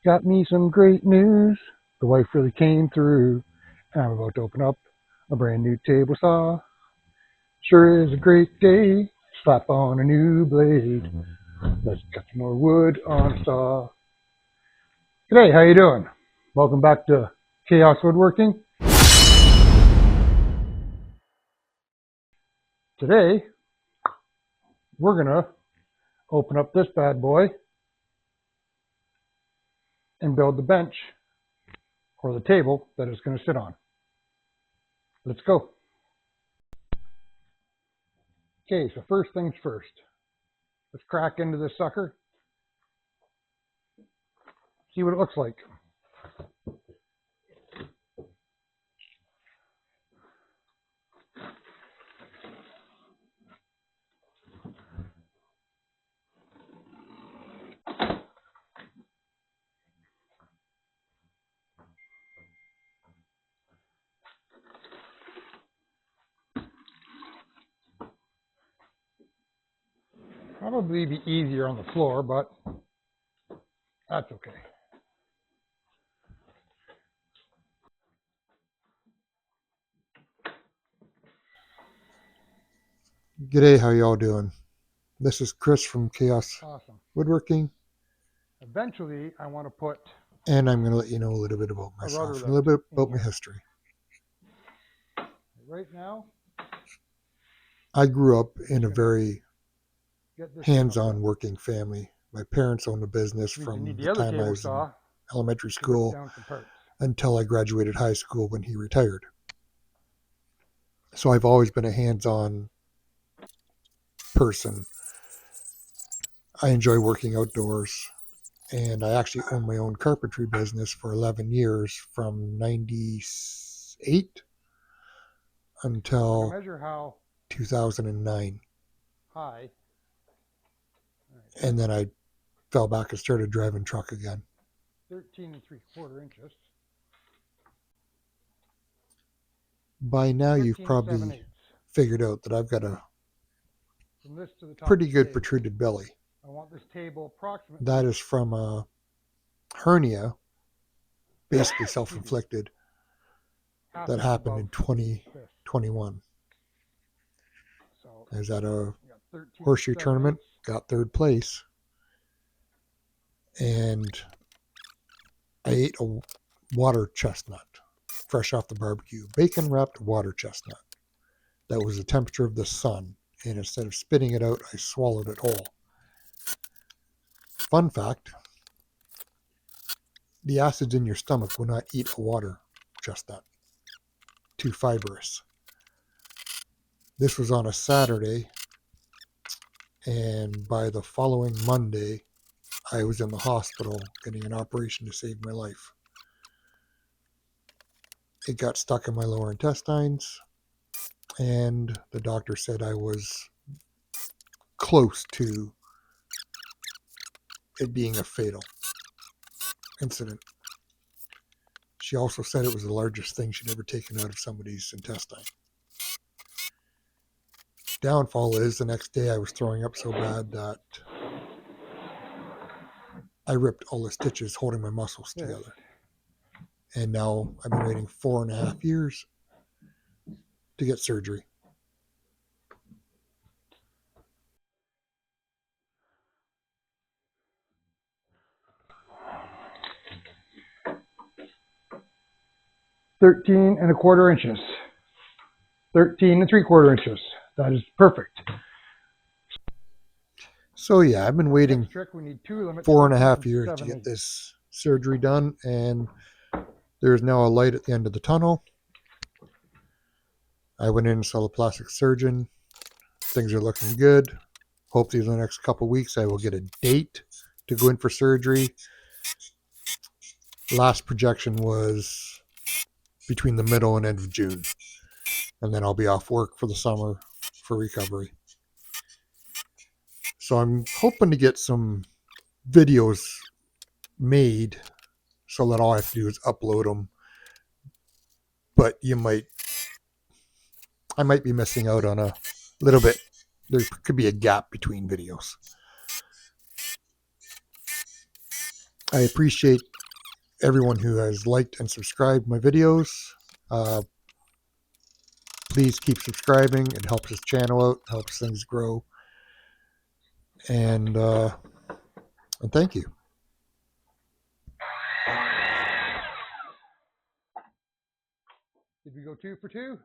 Got me some great news. The wife really came through. And I'm about to open up a brand new table saw. Sure is a great day. Slap on a new blade. Let's cut some more wood on a saw. G'day, how you doing? Welcome back to Chaos Woodworking. Today, we're gonna open up this bad boy and build the bench or the table that it's gonna sit on. Let's go. Okay, so first things first. Let's crack into this sucker. See what it looks like. Probably be easier on the floor, but that's okay. G'day, how y'all doing? This is Chris from Chaos Awesome. Woodworking, Eventually, I want to put and I'm going to let you know a little bit about myself, and a little bit about my history. Right now, I grew up in a very hands-on working family. My parents owned a business from the time I was in elementary school until I graduated high school when he retired. So I've always been a hands-on person. I enjoy working outdoors, and I actually owned my own carpentry business for 11 years from 98 until 2009. And then I fell back and started driving truck again. 13 3/4 inches. By now you've probably figured out that I've got a pretty good protruded belly. I want this table approximately. That is from a hernia, basically self-inflicted, that happened in 2021. I was at a horseshoe tournament, got third place, and I ate a water chestnut fresh off the barbecue, bacon wrapped water chestnut. That was the temperature of the sun, and instead of spitting it out, I swallowed it whole. Fun fact, the acids in your stomach will not eat a water chestnut. Too fibrous. This was on a Saturday, and by the following Monday, I was in the hospital getting an operation to save my life. It got stuck in my lower intestines, and the doctor said I was close to it being a fatal incident. She also said it was the largest thing she'd ever taken out of somebody's intestine. Downfall is the next day I was throwing up so bad that I ripped all the stitches holding my muscles together. And now I've been waiting 4.5 years to get surgery. "13 1/4 inches. 13 3/4 inches. That is perfect." So yeah, I've been waiting 4.5 years to get this surgery done, and there's now a light at the end of the tunnel. I went in and saw the plastic surgeon. Things are looking good. Hopefully in the next couple of weeks I will get a date to go in for surgery. Last projection was between the middle and end of June. And then I'll be off work for the summer for recovery. So I'm hoping to get some videos made so that all I have to do is upload them. But I might be missing out on a little bit. There could be a gap between videos. I appreciate everyone who has liked and subscribed my videos. Please keep subscribing. It helps this channel out, helps things grow. And thank you. Did we go 2 for 2?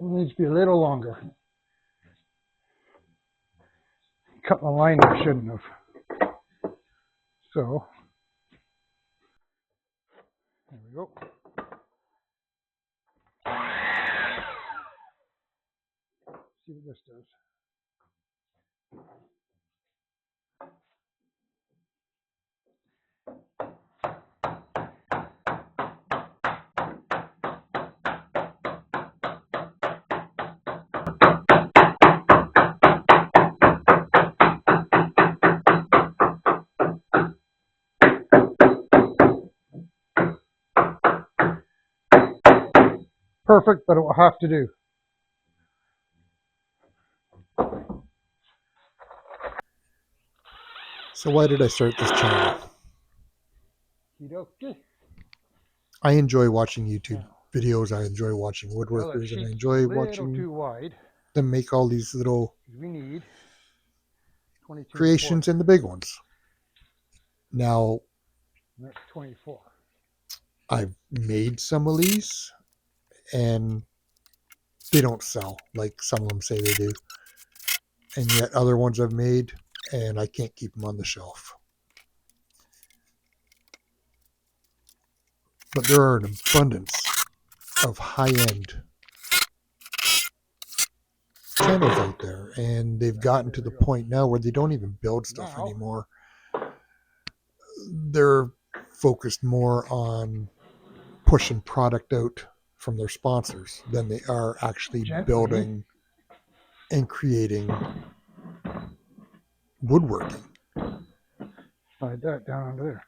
It needs to be a little longer. Cut my line I shouldn't have. So, there we go. See what this does. Perfect, but it will have to do. So why did I start this channel? Okay. I enjoy watching YouTube videos. I enjoy watching woodworkers, and I enjoy watching too wide. them make all these little We need 22 creations and the big ones. Now, that's 24. I've made some of these, and they don't sell like some of them say they do. And yet other ones I've made, and I can't keep them on the shelf. But there are an abundance of high-end channels out there, and they've gotten to the point now where they don't even build stuff anymore. They're focused more on pushing product out from their sponsors than they are actually building and creating woodworking. Slide that down under there.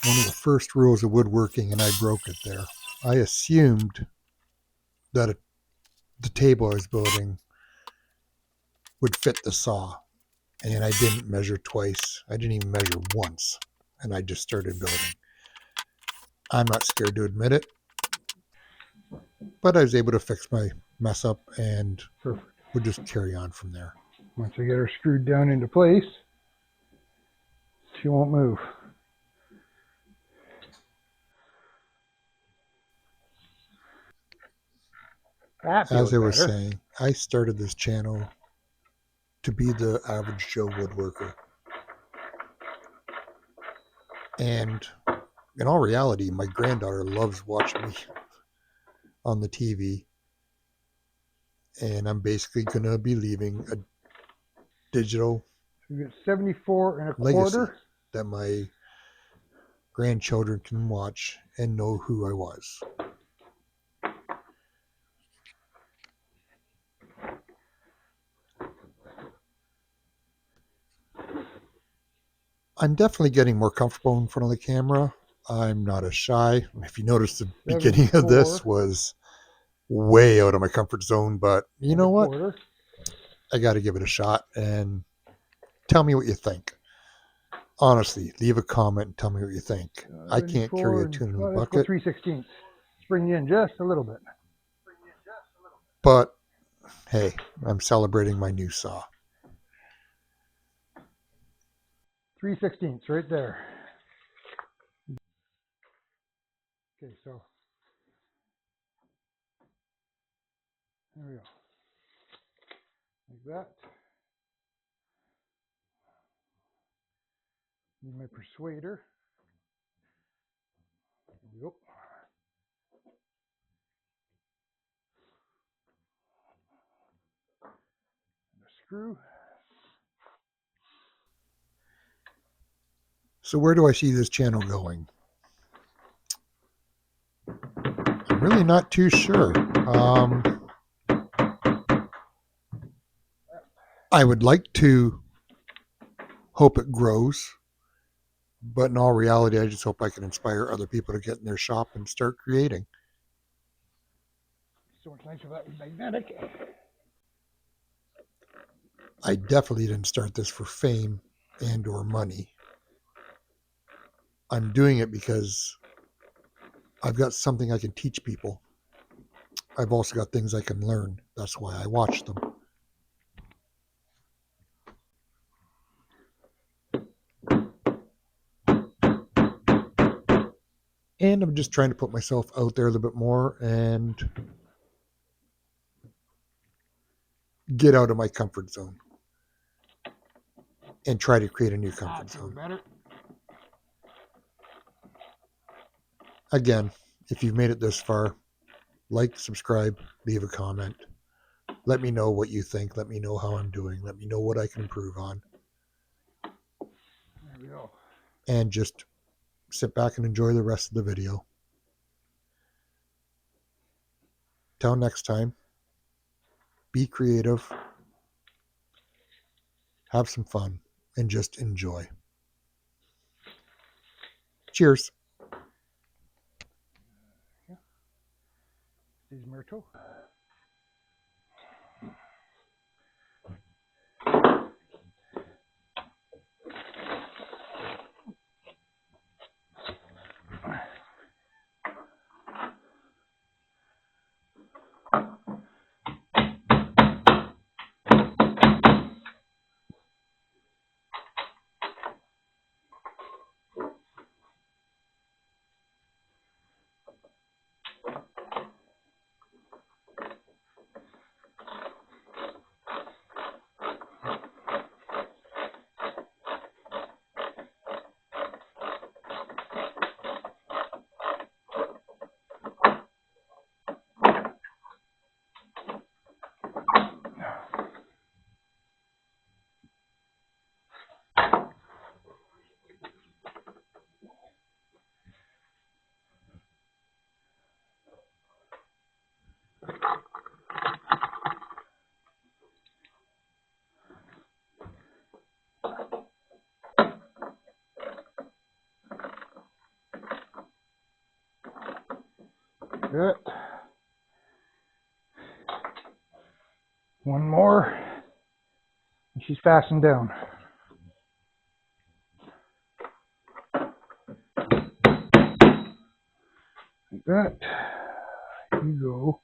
One of the first rules of woodworking, and I broke it there. I assumed that the table I was building would fit the saw, and I didn't measure twice. I didn't even measure once, and I just started building. I'm not scared to admit it, but I was able to fix my mess up and would just carry on from there. Once I get her screwed down into place, she won't move. As I was saying, I started this channel to be the average Joe woodworker. And in all reality, my granddaughter loves watching me on the TV. And I'm basically going to be leaving a digital We get 74 and a legacy quarter. that my grandchildren can watch and know who I was. I'm definitely getting more comfortable in front of the camera. I'm not as shy. If you notice, the beginning of this was way out of my comfort zone, but you know what? I got to give it a shot and tell me what you think. Honestly, leave a comment and tell me what you think. I can't carry a tune in a bucket. 3/16. Bring you in just a little bit. But hey, I'm celebrating my new saw. 3/16 right there. Okay, so there we go. Like that. Need my persuader. There we go. And a screw. So where do I see this channel going? I'm really not too sure. I would like to hope it grows, but in all reality, I just hope I can inspire other people to get in their shop and start creating. So much nicer that was magnetic. I definitely didn't start this for fame and or money. I'm doing it because I've got something I can teach people. I've also got things I can learn. That's why I watch them. And I'm just trying to put myself out there a little bit more and get out of my comfort zone and try to create a new comfort zone. Better. Again, if you've made it this far, like, subscribe, leave a comment. Let me know what you think. Let me know how I'm doing. Let me know what I can improve on. There we go. And just sit back and enjoy the rest of the video. Till next time, be creative, have some fun, and just enjoy. Cheers. This is Myrtle. Good. One more. And she's fastened down. Like that. You go.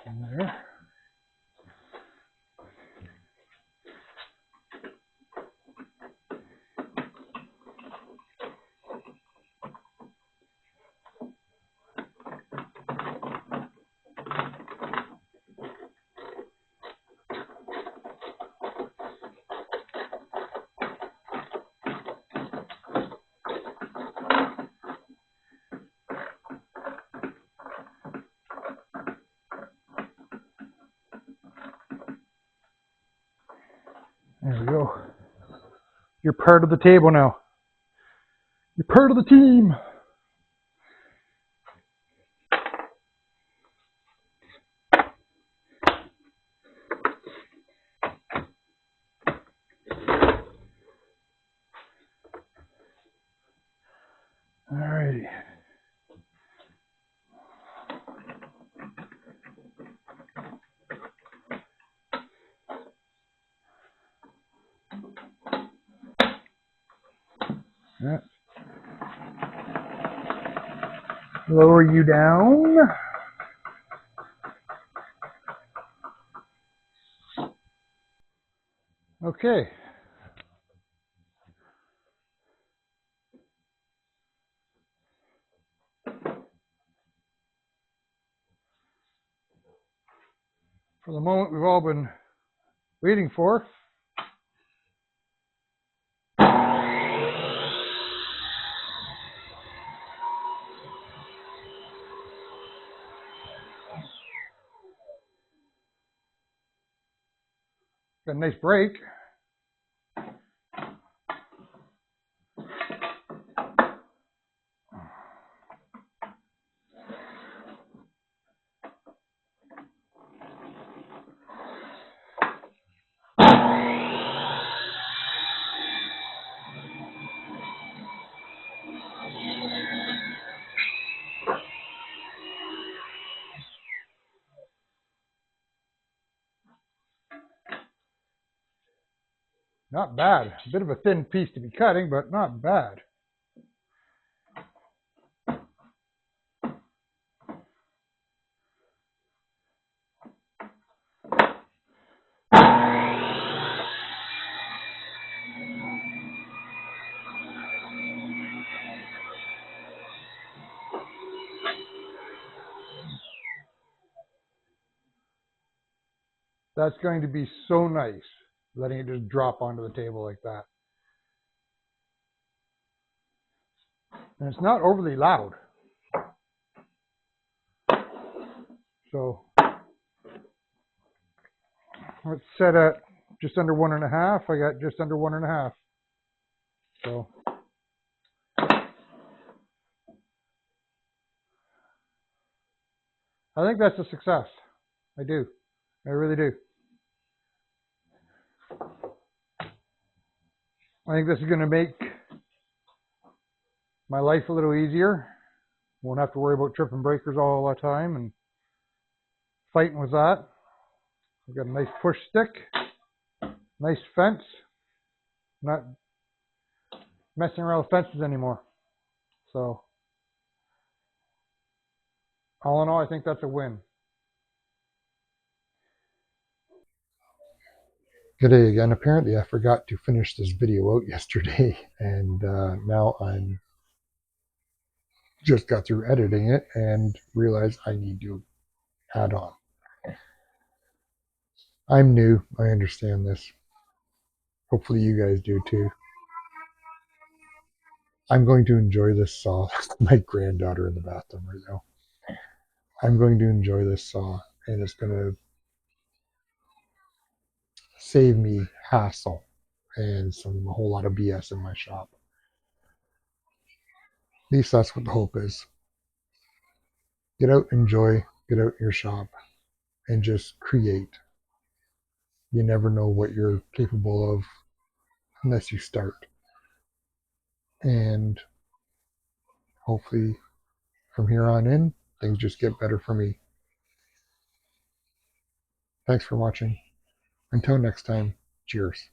In there. There we go. You're part of the table now. You're part of the team. Alrighty. That. Lower you down. Okay. For the moment we've all been waiting for. Got a nice break. Not bad. A bit of a thin piece to be cutting, but not bad. That's going to be so nice, letting it just drop onto the table like that. And it's not overly loud. So let's set at just under 1.5. I got just under 1.5. So I think that's a success. I do. I really do. I think this is going to make my life a little easier. Won't have to worry about tripping breakers all the time and fighting with that. I've got a nice push stick, nice fence. Not messing around with fences anymore. So all in all, I think that's a win. Good day again. Apparently I forgot to finish this video out yesterday, and now I'm just got through editing it and realized I need to add on. I'm new. I understand this. Hopefully you guys do too. I'm going to enjoy this saw. My granddaughter in the bathroom right now. I'm going to enjoy this saw, and it's going to save me hassle and a whole lot of BS in my shop. At least that's what the hope is. Get out, enjoy, get out in your shop, and just create. You never know what you're capable of unless you start. And hopefully from here on in, things just get better for me. Thanks for watching. Until next time, cheers.